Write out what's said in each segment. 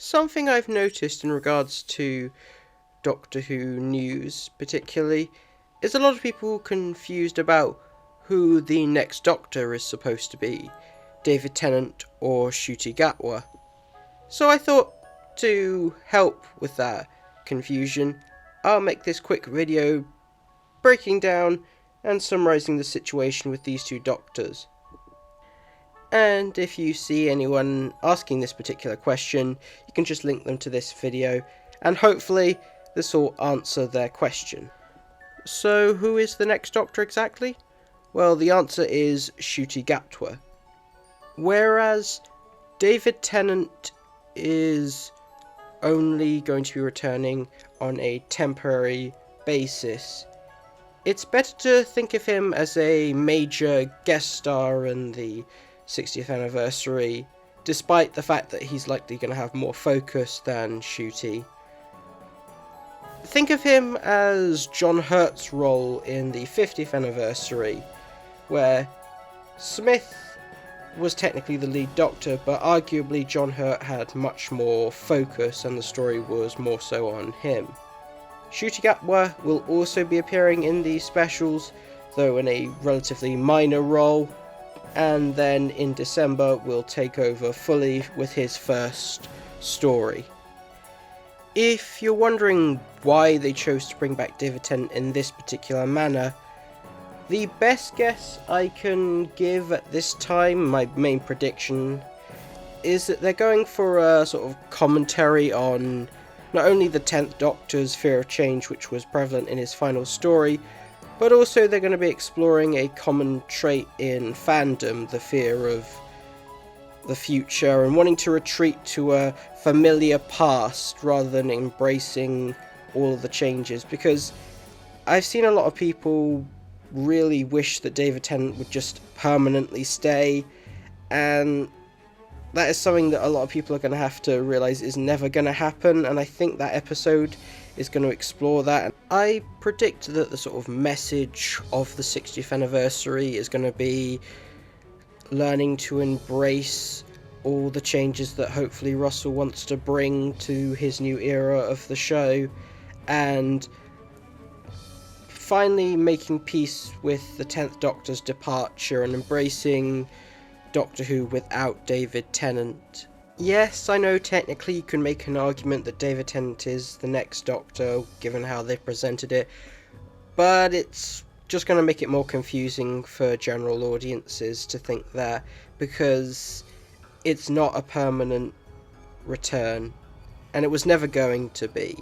Something I've noticed in regards to Doctor Who news particularly is a lot of people confused about who the next Doctor is supposed to be, David Tennant or Ncuti. So I thought to help with that confusion, I'll make this quick video breaking down and summarising the situation with these two Doctors. And if you see anyone asking this particular question, you can just link them to this video, and hopefully this will answer their question. So who is the next Doctor exactly? Well, the answer is Ncuti. Whereas David Tennant is only going to be returning on a temporary basis, it's better to think of him as a major guest star in the 60th anniversary, despite the fact that he's likely going to have more focus than Ncuti. Think of him as John Hurt's role in the 50th anniversary, where Smith was technically the lead Doctor, but arguably John Hurt had much more focus and the story was more so on him. Ncuti will also be appearing in these specials, though in a relatively minor role, and then in December will take over fully with his first story. If you're wondering why they chose to bring back David Tennant in this particular manner, the best guess I can give at this time, my main prediction, is that they're going for a sort of commentary on not only the 10th Doctor's fear of change, which was prevalent in his final story, but also they're going to be exploring a common trait in fandom, the fear of the future and wanting to retreat to a familiar past rather than embracing all of the changes, because I've seen a lot of people really wish that David Tennant would just permanently stay, and that is something that a lot of people are going to have to realise is never going to happen, and I think that episode is going to explore that. I predict that the sort of message of the 60th anniversary is going to be learning to embrace all the changes that hopefully Russell wants to bring to his new era of the show, and finally making peace with the 10th Doctor's departure and embracing Doctor Who without David Tennant. Yes, I know technically you can make an argument that David Tennant is the next Doctor, given how they presented it, but it's just going to make it more confusing for general audiences to think that, because it's not a permanent return, and it was never going to be.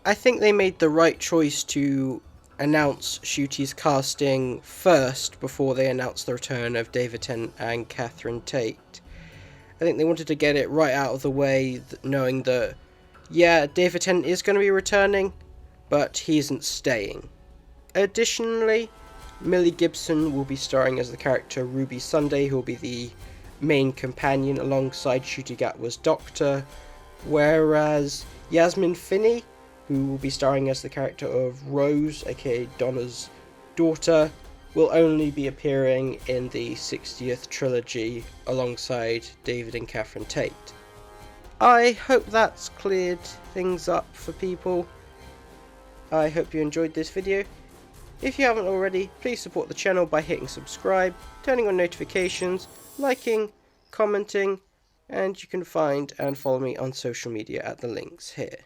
I think they made the right choice to announce Ncuti's casting first before they announced the return of David Tennant and Catherine Tate. I think they wanted to get it right out of the way, knowing that, yeah, David Tennant is going to be returning, but he isn't staying. Additionally, Millie Gibson will be starring as the character Ruby Sunday, who will be the main companion alongside Ncuti Doctor, whereas Yasmin Finney, who will be starring as the character of Rose, aka Donna's daughter, will only be appearing in the 60th trilogy alongside David and Catherine Tate. I hope that's cleared things up for people. I hope you enjoyed this video. If you haven't already, please support the channel by hitting subscribe, turning on notifications, liking, commenting, and you can find and follow me on social media at the links here.